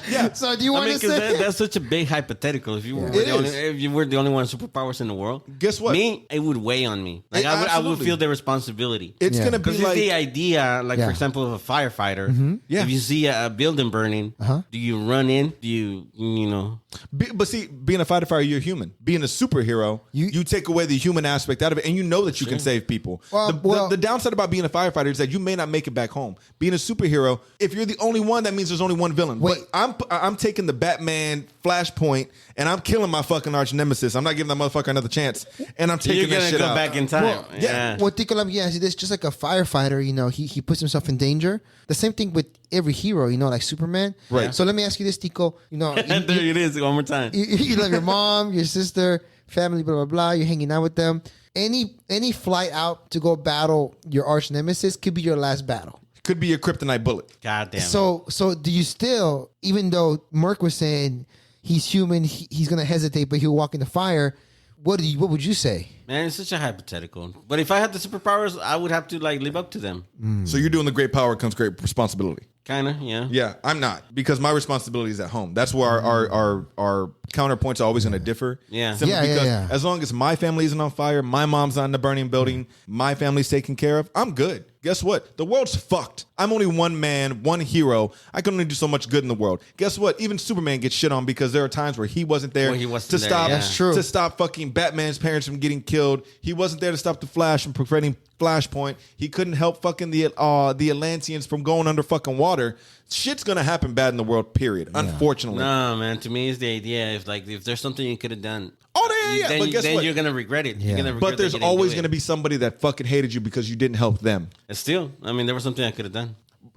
Yeah. So do you I want mean, to because say? that's such a big hypothetical. If you were It is. if you were the only one with superpowers in the world, Guess what? Me, it would weigh on me. Like It- I would absolutely. feel the responsibility. It's Yeah. gonna be Because like it's the idea, like Yeah. for example, of a firefighter. Yeah. If you see a building burning, do you run in? Do you know? But see, being a fighter, you're human. Being a superhero, you take away the human aspect out of it, and you know that you can save people. Well, The downside about being a firefighter is that you may not make it back home. Being a superhero, if you're the only one, that means there's only one villain. Wait. But I'm taking the Batman Flashpoint, and I'm killing my fucking arch nemesis. I'm not giving that motherfucker another chance, and I'm taking You're that gonna shit go out. back in time. Well, yeah. Well, Tico, let me ask you this: just like a firefighter, you know, he puts himself in danger. The same thing with every hero, you know, like Superman. Right. So let me ask you this, Tico. You know, there it is. One more time. you love your mom, your sister, family, blah blah blah. You're hanging out with them. Any flight out to go battle your arch nemesis could be your last battle. Could be a kryptonite bullet. God damn. So do you still, even though Merc was saying he's human, he's gonna hesitate, but he'll walk in the fire? What would you say? Man, it's such a hypothetical. But if I had the superpowers, I would have to like live up to them. So you're doing the great power comes great responsibility. Kind of, yeah. Yeah, I'm not because my responsibility is at home. That's where our counterpoints are always going to differ. Yeah. Simply Yeah, yeah, because yeah. as long as my family isn't on fire, my mom's not in the burning building, my family's taken care of, I'm good. Guess what? The world's fucked. I'm only one man, one hero. I can only do so much good in the world. Guess what? Even Superman gets shit on because there are times where he wasn't there Where he wasn't to there, stop. yeah. That's true. To stop fucking Batman's parents from getting killed. He wasn't there to stop the Flash from preventing Flashpoint. He couldn't help fucking the Atlanteans from going under fucking water. Shit's gonna happen bad in the world. Period. Unfortunately. No, man. To me, it's the idea if there's something you could have done. Oh, yeah. Then, But guess what? you're gonna regret it. Yeah. You're gonna regret But there's that you didn't always do it. going to be somebody that fucking hated you because you didn't help them. And still, I mean, there was something I could have done.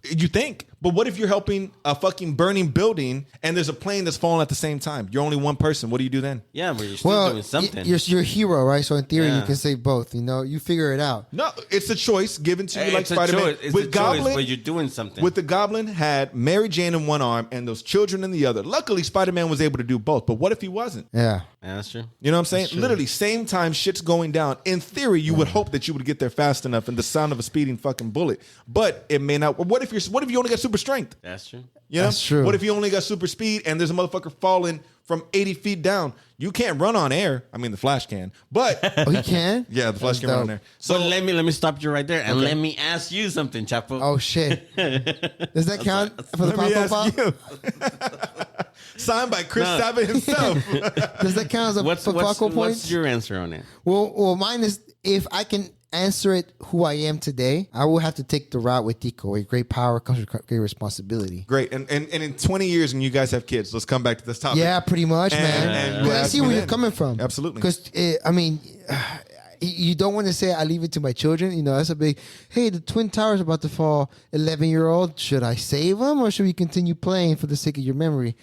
You think? But what if you're helping a fucking burning building and there's a plane that's falling at the same time? You're only one person. What do you do then? Yeah, but you're still Well, doing something. you're a hero, right? So in theory, Yeah. you can save both. You know, you figure it out. No, it's a choice given to you like it's a Spider-Man. choice. It's With a Goblin, choice, but you're doing something. with the Goblin had Mary Jane in one arm and those children in the other. Luckily, Spider-Man was able to do both. But what if he wasn't? Yeah. Yeah, that's true. You know what I'm saying? Literally, same time shit's going down. In theory, you would hope that you would get there fast enough and the sound of a speeding fucking bullet. But it may not. What if you only got super strength? That's true. You know? That's true. What if you only got super speed and there's a motherfucker falling from 80 feet down? You can't run on air. I mean, the Flash can, but Oh, he can? yeah, the Flash That's can run on dope. air. So let me stop you right there and let me ask you something, Chapo. Oh, shit. Does that count for the Let me pop ask you. Signed by Chris No. Sabat himself. Does that count as a what's focal point? what's your answer on it? Well, mine is if I can answer it who I am today, I will have to take the route with Tico. With great power comes with great responsibility. Great. And in 20 years, when you guys have kids, let's come back to this topic. Yeah, pretty much, And- man. and Because I ask see me where you're then. coming from. Absolutely. Because, I mean, you don't want to say I leave it to my children. You know, that's a big, hey, the Twin Towers about to fall. 11-year-old, should I save them or should we continue playing for the sake of your memory?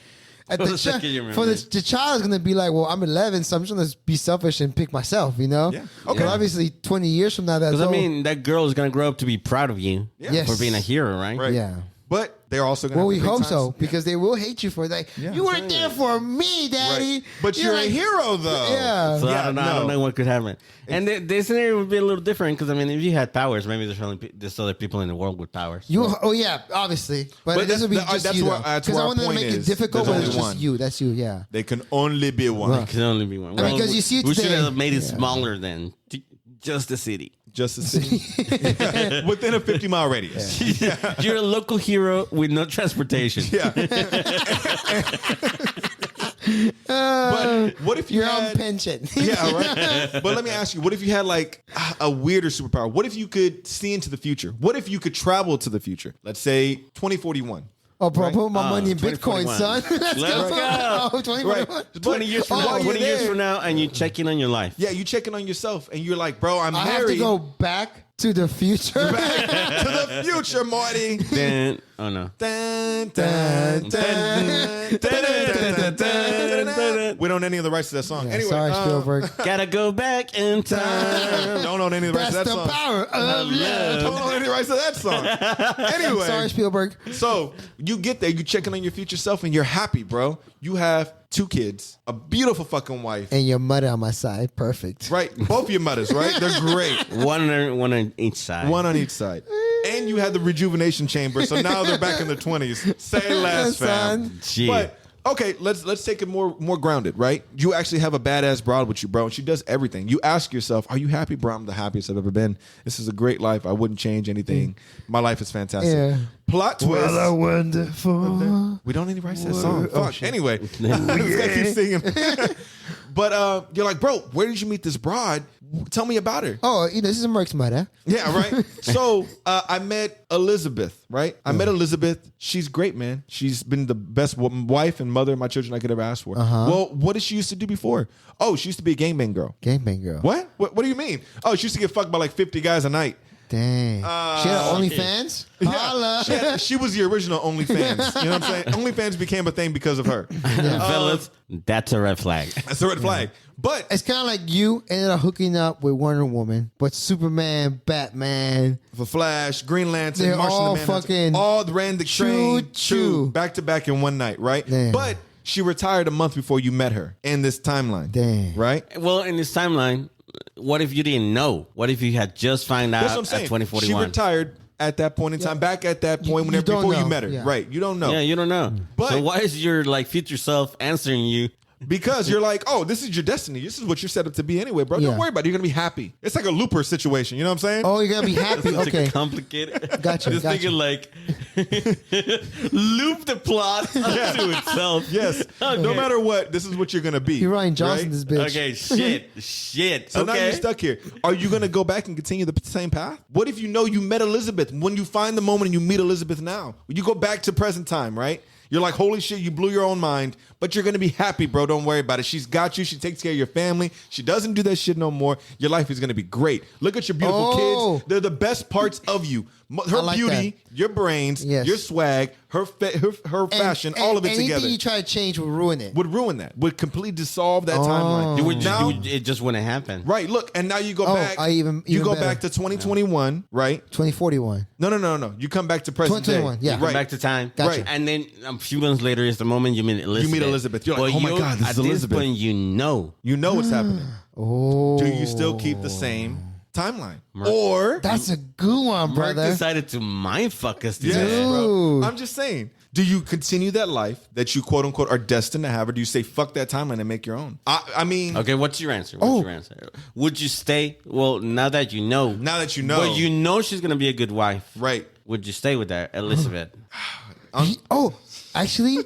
the child is gonna be like, well, I'm 11, so I'm just gonna be selfish and pick myself. You know? Yeah. Okay. But obviously, 20 years from now, that's Because I mean, that girl is gonna grow up to be proud of you Yes. for being a hero, right? Right. Yeah. But they're also going to Well, we hope so because they will hate you for that. You weren't there for me, Daddy. Right. But you're a hero, though. Yeah. So I don't know what could happen. And the scenario would be a little different because I mean, if you had powers, maybe there's other people in the world with powers. Obviously, but this would be just you. Because I wanted to make it difficult, but it's just you. That's you. Yeah. They can only be one. It can only be one. I mean, because you see it we today. should have made it smaller than just the city. Just a city. Within a 50-mile radius. Yeah. You're a local hero with no transportation. Yeah. But what if you're on pension? Yeah, right. But let me ask you, what if you had like a weirder superpower? What if you could see into the future? What if you could travel to the future? Let's say 2041. Oh, bro, put my money in Bitcoin, 2041. son. Let's go. Oh, 2041. 20 years from now, 20 years from now, and you check in on your life. Yeah, you checking on yourself, and you're like, bro, I'm I married. have to go back to the future. Back to the future, Marty. Then, oh no. Dun, dun, dun, dun, dun, dun, dun. We don't own any of the rights to that song. Yeah, Anyway, sorry, Spielberg. Gotta go back in time. don't own any of the rights That's to that the song. power of love. Don't own any rights to that song. Anyway, Sorry, Spielberg. so you get there, you checking on your future self, and you're happy, bro. You have 2 kids, a beautiful fucking wife. And your mother on my side. Perfect. Right, both your mothers, right? They're great. One on each side. One on each side. And you had the rejuvenation chamber, so now they're back in their 20s. Say less, fam. Gee. But okay, let's take it more grounded, right? You actually have a badass broad with you, bro, and she does everything. You ask yourself, are you happy, bro? I'm the happiest I've ever been. This is a great life. I wouldn't change anything. My life is fantastic. Yeah. Plot twist. wonderful. We don't need to write that song. Fuck. Anyway, we just gotta keep singing. But you're like, bro, where did you meet this broad? Tell me about her. Oh, this is Merck's mother. Yeah, right. So I met Elizabeth, right? I met Elizabeth. She's great, man. She's been the best wife and mother of my children I could ever ask for. Well, what did she used to do before? Oh, she used to be a gangbang girl. Gangbang girl. What? What do you mean? Oh, she used to get fucked by like 50 guys a night. Dang. She had OnlyFans? Holla. She was the original OnlyFans. You know what I'm saying? OnlyFans became a thing because of her. Fellas, that's a red flag. That's a red flag. But It's kind of like you ended up hooking up with Wonder Woman, but Superman, Batman. for Flash, Green Lantern, They're Martian all the Manhunter, fucking all ran the train, choo. back to back in one night, right? Damn. But she retired a month before you met her in this timeline. Damn. Right? Well, in this timeline, what if you didn't know? What if you had just found out That's what I'm at saying. 2041? She retired at that point in time, back at that point You don't before you know. met her. Yeah. Right. You don't know. Yeah, you don't know. But- so why is your future self answering you? Because you're like, oh, this is your destiny. This is what you're set up to be anyway, bro. Don't Yeah. worry about it. You're going to be happy. It's like a Looper situation. You know what I'm saying? Oh, you're going to be happy? It's Okay. complicated. Gotcha, Just gotcha. thinking loop the plot onto itself. Yes. No matter what, this is what you're going to be. You're Ryan Johnson, right? this bitch. Okay, shit. So now okay. you're stuck here. Are you going to go back and continue the same path? What if you know you met Elizabeth? When you find the moment and you meet Elizabeth now, you go back to present time, right? You're like, holy shit, you blew your own mind, but you're going to be happy, bro. Don't worry about it. She's got you. She takes care of your family. She doesn't do that shit no more. Your life is going to be great. Look at your beautiful Oh. kids. They're the best parts of you. Her I like beauty, your brains, Yes. your swag, her fashion, all of it anything together you try to change will ruin it. would ruin that, would completely dissolve that Oh. timeline. It just wouldn't happen. Right, look, and now you go back. even you go better. back to 2021, right? 2041. No. You come back to present 2021, day. yeah. Come Right. back to time. Gotcha. Right. And then a few months later is the moment you meet Elizabeth. meet Elizabeth. You're like, oh my God, this is at Elizabeth. This point, you know. You know what's happening. Oh. Do you still keep the same timeline? Or That's a good one, Mark brother. decided to mindfuck us yes, today. bro. Dude. I'm just saying. Do you continue that life that you quote unquote are destined to have, or do you say fuck that timeline and make your own? I mean, Okay, what's your answer? What's your answer? Would you stay? Well, now that you know. now that you know, But you know she's going to be a good wife. right? Would you stay with that, Elizabeth? Actually,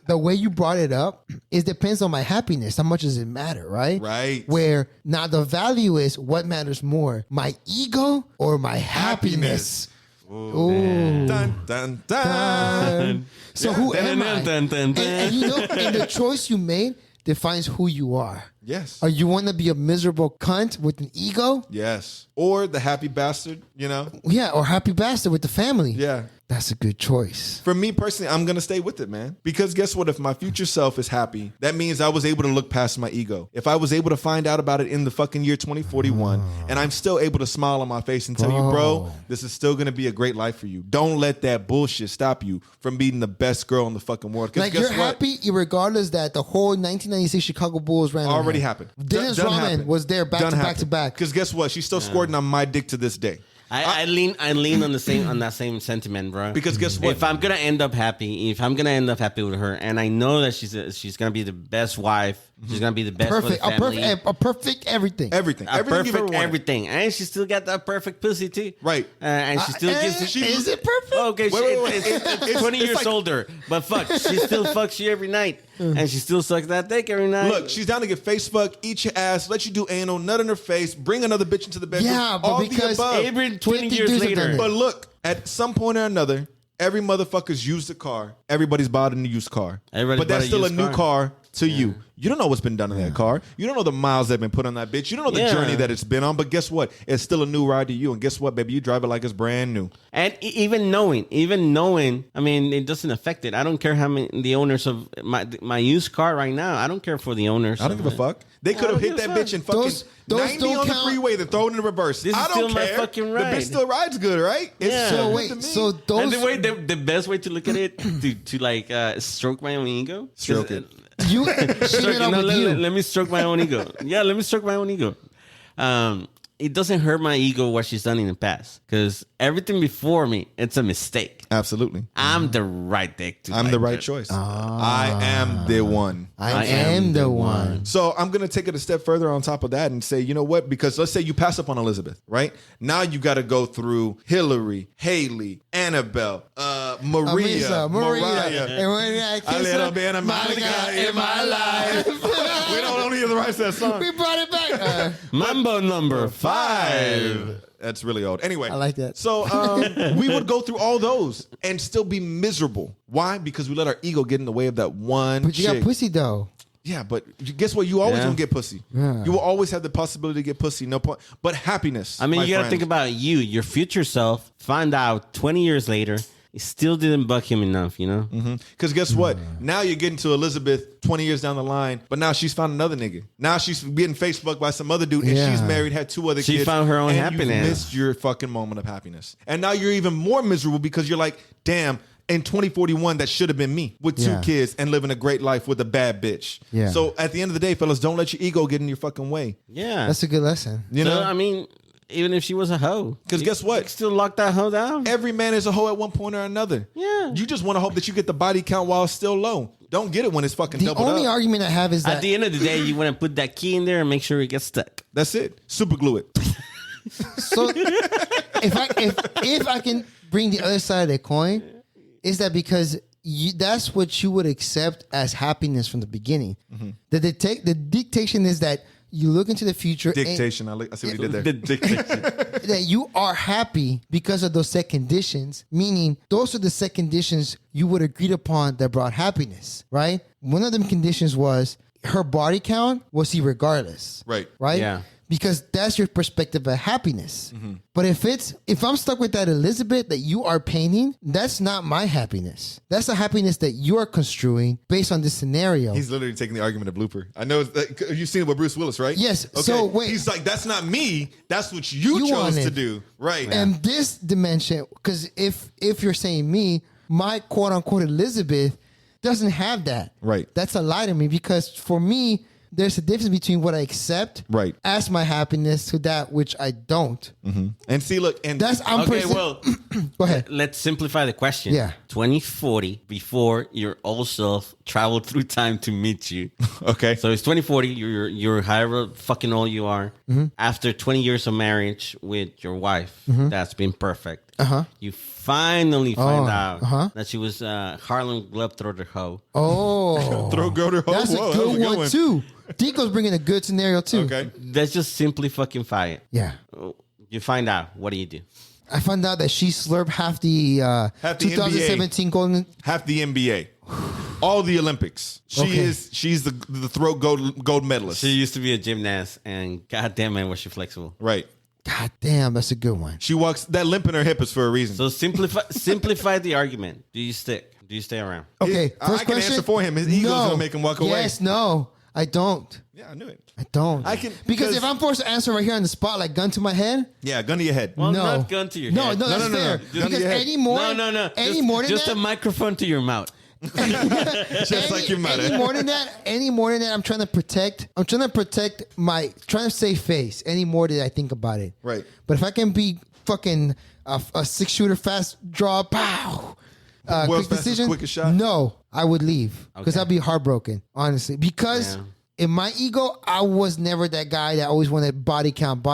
the way you brought it up, it depends on my happiness. How much does it matter, right? Right. Where now the value is what matters more, my ego or my happiness? Ooh. Dun dun dun. So Yeah. who am I? Dun, dun, dun, And you know, and the choice you made defines who you are. Yes. Are you want to be a miserable cunt with an ego? Yes. Or the happy bastard, you know? Yeah, or happy bastard with the family. Yeah. That's a good choice. For me personally, I'm going to stay with it, man. Because guess what? If my future self is happy, that means I was able to look past my ego. If I was able to find out about it in the fucking year 2041, and I'm still able to smile on my face and tell you, bro, this is still going to be a great life for you. Don't let that bullshit stop you from being the best girl in the fucking world. Like, you're happy regardless that the whole 1996 Chicago Bulls ran already happened. Dennis Rodman was there back to back. Because guess what? She's still squirting on my dick to this day. I lean on that same sentiment, bro. Because guess what? If I'm gonna end up happy with her, and I know that she's gonna be the best wife, she's gonna be the best for the family, a perfect everything, everything, and she still got that perfect pussy too, right? And she still gives it. Is it perfect? Okay, wait. It's 20 years older, but fuck, she still fucks you every night, and she still sucks that dick every night. Look, she's down to get face fucked, eat your ass, let you do anal, nut in her face, bring another bitch into the bedroom. Yeah, but all because the above. Every 20 years later. But look, at some point or another, every motherfucker's used a car. Everybody's bought a used car. But that's still a new car to you. You don't know what's been done in that car. You don't know the miles that have been put on that bitch. You don't know the journey that it's been on. But guess what? It's still a new ride to you. And guess what, baby? You drive it like it's brand new. And even knowing, I mean, it doesn't affect it. I don't care how many the owners of my used car right now. I don't care for the owners. I don't give a fuck. They could have hit that bitch and fucking 90 on the freeway, then throw it in the reverse. This is still my fucking ride. The bitch still rides good, right? Yeah. So wait, so those... And the best way to look at it, to like stroke my own ego. Stroke it. Let me stroke my own ego. Yeah, let me stroke my own ego. It doesn't hurt my ego what she's done in the past, because everything before me, it's a mistake. Absolutely. I'm the right dick. I'm the right choice. I am the one. I am the one. So I'm going to take it a step further on top of that and say, you know what? Because let's say you pass up on Elizabeth, right? Now you got to go through Hillary, Haley, Annabelle, Maria, Mariah. And when I kiss a little bit of Monica in my life. We don't only hear the rights to that song. We brought it back. Mambo number 5. That's really old. Anyway, I like that. So we would go through all those and still be miserable. Why? Because we let our ego get in the way of that one But you chick. got pussy though. Yeah, but guess what? You always gonna get pussy. Yeah. You will always have the possibility to get pussy. No point. But happiness. I mean, you got to think about your future self. Find out 20 years later, it still didn't buck him enough, you know? Because guess what? Now you're getting to Elizabeth 20 years down the line, but now she's found another nigga. Now she's getting Facebooked by some other dude, and she's married, had 2 other kids. She found her own and happiness. You missed your fucking moment of happiness. And now you're even more miserable because you're like, damn, in 2041, that should have been me with 2 kids and living a great life with a bad bitch. Yeah. So at the end of the day, fellas, don't let your ego get in your fucking way. Yeah. That's a good lesson. You know? I mean, even if she was a hoe. Because guess what? You still lock that hoe down. Every man is a hoe at one point or another. Yeah. You just want to hope that you get the body count while it's still low. Don't get it when it's fucking The doubled only up. argument I have is that At the end of the day, you want to put that key in there and make sure it gets stuck. That's it. Super glue it. so if I can bring the other side of the coin, is that because that's what you would accept as happiness from the beginning. The dictation is that you look into the future. Dictation. I see what you did there. The dictation. That you are happy because of those set conditions, meaning those are the set conditions you would agreed upon that brought happiness, right? One of them conditions was her body count was irregardless. Right. Right? Yeah. Because that's your perspective of happiness. But if I'm stuck with that Elizabeth that you are painting, that's not my happiness. That's the happiness that you are construing based on this scenario. He's literally taking the argument of blooper. I know you've seen it with Bruce Willis, right? Yes. Okay. So wait. He's like, that's not me. That's what you chose wanted. to do. Right. And this dimension, because if you're saying me, my quote unquote Elizabeth doesn't have that. Right. That's a lie to me, because for me, there's a difference between what I accept as my happiness to that which I don't. And see, look, and That's Well, go ahead. let's simplify the question. Yeah. 2040, before your old self traveled through time to meet you. okay. So it's 2040, you're however fucking old you are. After 20 years of marriage with your wife, that's been perfect. You finally find out that she was Harlem Globetrotter hoe. Oh. Throw go to That's Whoa, a that was good one too. Dico's bringing a good scenario too. Okay. Let's just simply fucking fight it. Yeah. You find out. What do you do? I found out that she slurped half the Half the 2017 Golden. half the NBA. All the Olympics. She's the throw gold medalist. She used to be a gymnast, and goddamn man, was she flexible. Right. God damn, that's a good one. She walks, that limp in her hip is for a reason. So simplify the argument. Do you stick? Do you stay around? Okay, I first can question. answer for him. His ego's gonna make him walk away. Yes, no, I don't. Yeah, I knew it. I don't. I can- because because- if I'm forced to answer right here on the spot, like gun to my head. Yeah, gun to your head. Well, No. not gun to your No, head. no, that's no, no. fair. Gun to Because your head. any more, No. any more than just that, a microphone to your mouth. Just like your mother. Any more than that, I'm trying to protect my, trying to save face. Any more than I think about it. Right. But if I can be fucking a 6-shooter fast draw, pow. World's Quick fastest, decision. quickest shot? No, I would leave because Okay. I'd be heartbroken, honestly. Because Yeah. in my ego, I was never that guy that always wanted body count.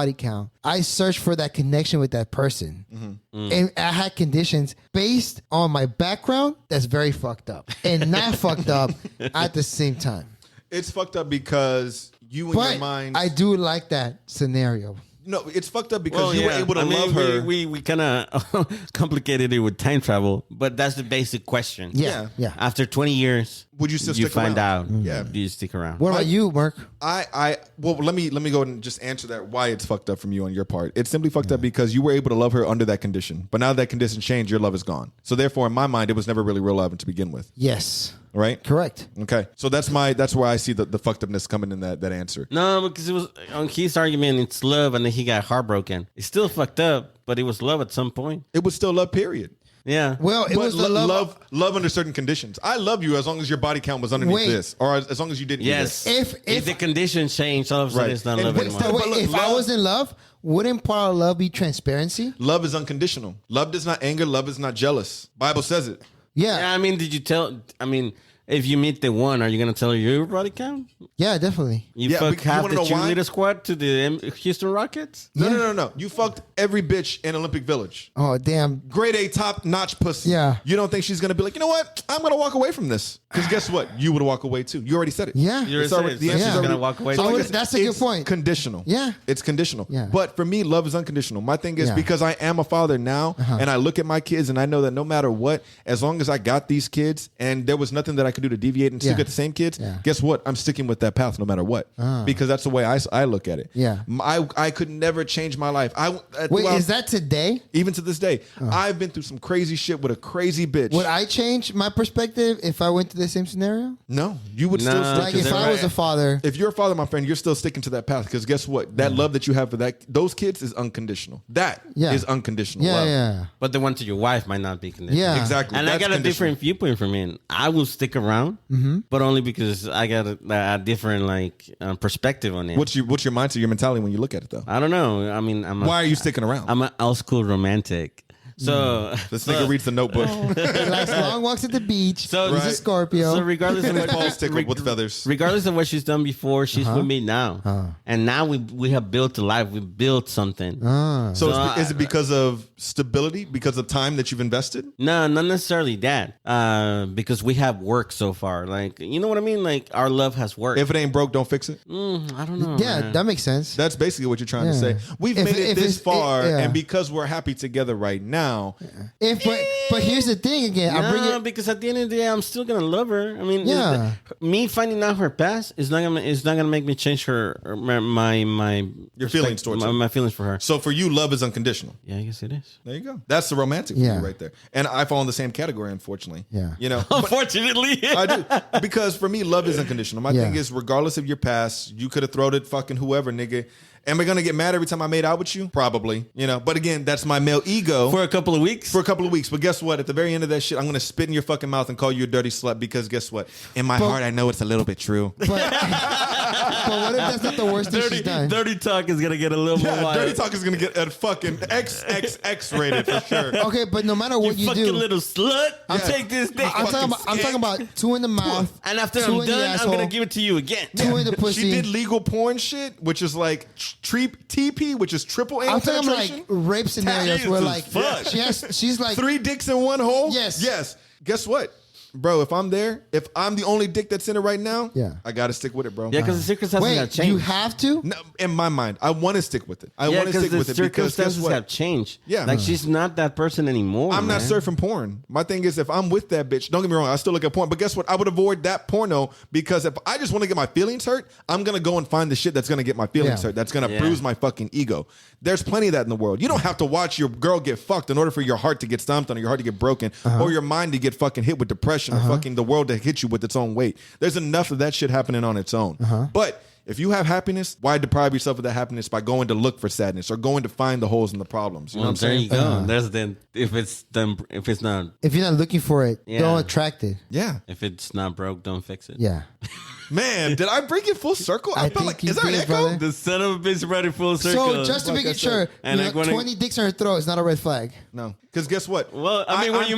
I searched for that connection with that person. And I had conditions based on my background that's very fucked up and not fucked up at the same time. It's fucked up because you in But your mind. I do like that scenario. No, it's fucked up because you were able to love her. We kind of complicated it with time travel, but that's the basic question. Yeah. After 20 years, Would you still you stick find around? out? Yeah. Do you stick around? What about you, Mark? Well, let me go and just answer that. Why it's fucked up from you on your part? It's simply fucked up because you were able to love her under that condition, but now that condition changed, your love is gone. So therefore, in my mind, it was never really real love to begin with. Yes. Right? Correct. Okay. So that's where I see the fucked upness coming in that answer. No, because it was on Keith's argument. It's love, and then he got heartbroken. It's still fucked up, but it was love at some point. It was still love. Period. Yeah. Well, it But was the love under certain conditions. I love you as long as your body count was underneath Wait. this, or as long as you didn't. do Yes. this. If the conditions change, all of a sudden Right. it's not And love wait, anymore. But wait, But look, if I love- was in love, wouldn't part of love be transparency? Love is unconditional. Love does not anger. Love is not jealous. Bible says it. Yeah. Yeah, I mean, did you tell? I mean, if you meet the one, are you gonna tell her your body count? Yeah, definitely. You Yeah, fuck but you half wanna the know why? cheerleader squad to the Houston Rockets? No. You fucked every bitch in Olympic Village. Oh, damn. Grade A, top notch pussy. Yeah. You don't think she's gonna be like, you know what? I'm gonna walk away from this. Because guess what? You would walk away too. You already said it. Yeah. You're It's already, the so answer's she's already gonna walk away. So too. I would- that's a good it's point. Conditional. Yeah. It's conditional. Yeah. But for me, love is unconditional. My thing is Yeah. because I am a father now and I look at my kids and I know that no matter what, as long as I got these kids and there was nothing that I could do to deviate and still Yeah. get the same kids, Yeah. guess what? I'm sticking with that path no matter what. Because that's the way I look at it. Yeah. I could never change my life. Wait, throughout- is that today? even to this day, I've been through some crazy shit with a crazy bitch. Would I change my perspective if I went to the same scenario? No, you would No. still stick Like to if that. I was a father. If you're a father, my friend, you're still sticking to that path because guess what? That love that you have for those kids is unconditional. That is Yeah. unconditional Yeah, love. yeah. But the one to your wife might not be conditional. Yeah. Exactly. And I That's got a conditional. different viewpoint from it. I will stick around, but only because I got a different perspective on it. What's your mindset, your mentality when you look at it though? I don't know. I mean, Why are you sticking around? I'm an old school romantic. So This nigga reads the Notebook. He likes long walks at the beach. So- He's a Right. Scorpio. So regardless of Paul's what, tickled with feathers. regardless of what she's done before, she's with me now, and now we have built a life. We built something. So So, is it because of stability, because of time that you've invested? No, not necessarily that. Because we have worked so far. Like, you know what I mean? Like, our love has worked. If it ain't broke, don't fix it. I don't know. yeah, man. that makes sense. That's basically what you're trying to Yeah. say. We've If- made it if this it's- far, yeah. and because we're happy together right now, But here's the thing again. I bring No, it. because at the end of the day, I'm still gonna love her. I mean, Yeah. me finding out her past is not gonna make me change her or my Your feelings towards her. my feelings for her. so for you, love is unconditional. Yeah, I guess it is. There you go. That's the romantic for Yeah. you right there. And I fall in the same category, unfortunately. Yeah. You know, but Unfortunately, I do. Because for me, love is unconditional. My Yeah. thing is, regardless of your past, you could have thrown it fucking whoever, nigga. Am I gonna get mad every time I made out with you? Probably. You know, but again, that's my male ego. for a couple of weeks. For a couple of weeks. But guess what? At the very end of that shit, I'm gonna spit in your fucking mouth and call you a dirty slut because guess what? In my heart, I know it's a little bit true. But what if that's not the worst thing she's done? dirty talk is gonna get a little Yeah, more wild. dirty talk is gonna get a fucking XXX rated for sure. Okay, but no matter what You you fucking do, little slut. I'll Yeah. take this dick. I'm talking about two in the mouth. And after two I'm in the done, I'm asshole, gonna give it to you again. two in the pussy. She did legal porn shit, which is like TP, which is triple anal I'm talking about penetration. like rape scenarios Jesus where like fuck. she's like 3 dicks in one hole? Yes. Yes. Guess what? bro, if I'm there, if I'm the only dick that's in it right now, Yeah. I gotta stick with it, bro. Yeah, because the circumstances have Wait, changed. you have to? No, in my mind, I want to stick with it. I want to stick with it because guess circumstances what? have changed. Yeah. like she's not that person anymore. I'm not man. surfing porn. My thing is, if I'm with that bitch, don't get me wrong, I still look at porn. But guess what? I would avoid that porno because if I just want to get my feelings hurt, I'm gonna go and find the shit that's gonna get my feelings Yeah. hurt. That's gonna Yeah. bruise my fucking ego. There's plenty of that in the world. You don't have to watch your girl get fucked in order for your heart to get stomped on, or your heart to get broken, or your mind to get fucking hit with depression, or fucking the world to hit you with its own weight. There's enough of that shit happening on its own. But if you have happiness, why deprive yourself of that happiness by going to look for sadness or going to find the holes in the problems? You know Well, what I'm there saying? you go. There's then if it's not If you're not looking for it, Yeah. don't attract it. Yeah. if it's not broke, don't fix it. Yeah. Man, did I bring it full circle? I, I felt think like, you is there an did, echo? brother. The son of a bitch brought it full circle. So just to Like make I it sure, And you like know, when it- 20 dicks on her throat is not a red flag. No. Because guess what? Well, I mean, when you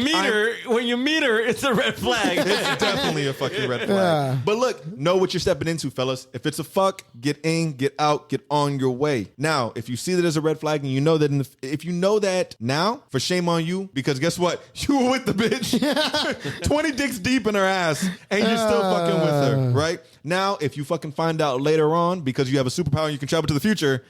meet her, it's a red flag. It's definitely a fucking red flag. Yeah. But look, know what you're stepping into, fellas. If it's a fuck, get in, get out, get on your way. Now, if you see that as a red flag and you know that if you know that now, for shame on you, because guess what? You were with the bitch 20 dicks deep in her ass and you're still fucking with her, right? Now, if you fucking find out later on because you have a superpower and you can travel to the future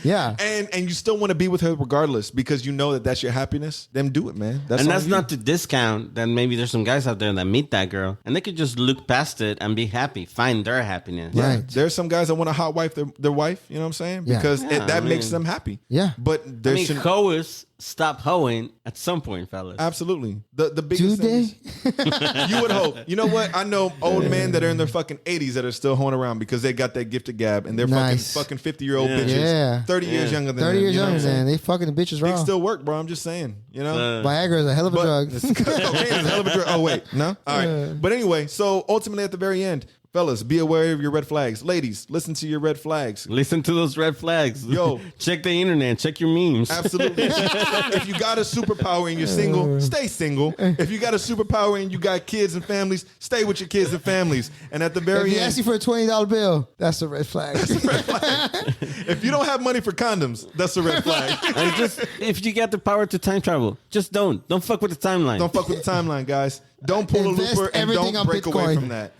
Yeah. and you still want to be with her regardless because you know that that's your happiness, then do it, man. And on that's you. not to discount that maybe there's some guys out there that meet that girl and they could just look past it and be happy, find their happiness. Yeah. Yeah, Right. there's some guys that want to hot wife their wife, you know what I'm saying? Yeah. Because Yeah, that I makes mean- them happy. Yeah. But I there's mean, hoes stop hoeing at some point, fellas. absolutely. The Do biggest thing they? is, you would hope. You know what? I know old men that are in their fucking 80s that are still hoeing around because they got that gifted gab and they're Nice. fucking 50-year-old Yeah. bitches. Yeah. 30 years Yeah. younger than 30 them, years you know what younger, I'm saying? man. They fucking the bitches They wrong. still work, bro. I'm just saying, you know? Viagra is a hell of a drug. Cocaine is a hell of a drug. Oh, wait. No? All right. But anyway, so ultimately at the very end, fellas, be aware of your red flags. Ladies, listen to your red flags. Listen to those red flags. Yo. Check the internet. Check your memes. Absolutely. If you got a superpower and you're single, stay single. If you got a superpower and you got kids and families, stay with your kids and families. And at the If very he end, asks you for a $20 bill, that's a red flag. if you don't have money for condoms, that's a red flag. And just if you get the power to time travel, just don't fuck with the timeline. Don't fuck with the timeline, guys. Don't pull Invest a looper and everything don't on break away Bitcoin. from that.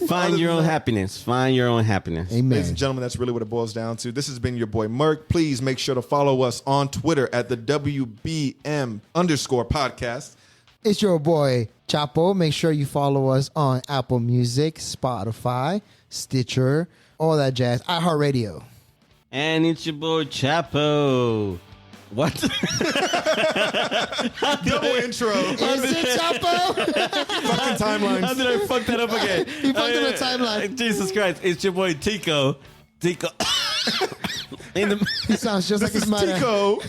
Find your own happiness. Find your own happiness. Amen. Ladies and gentlemen, that's really what it boils down to. This has been your boy Merk. Please make sure to follow us on Twitter at the WBM_podcast. It's your boy Chapo. Make sure you follow us on Apple Music, Spotify, Stitcher, all that jazz. iHeartRadio. And it's your boy Chapo. What? Double intro. Is it Chapo? Fucking How timelines. did I fuck that up again? He fucked up the timeline. Jesus Christ. It's your boy Tico. Tico. In the, He sounds just This like is his mother. Tico.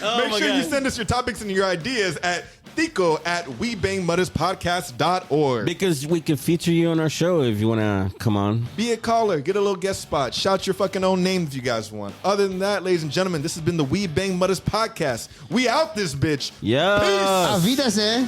oh Make my sure God. you send us your topics and your ideas at Tico@WeBangMotherspodcast.org. Because we can feature you on our show if you want to come on. Be a caller. Get a little guest spot. Shout your fucking own name if you guys want. Other than that, ladies and gentlemen, this has been the We Bang Mothers podcast. We out this bitch. Yeah. Avidas, eh?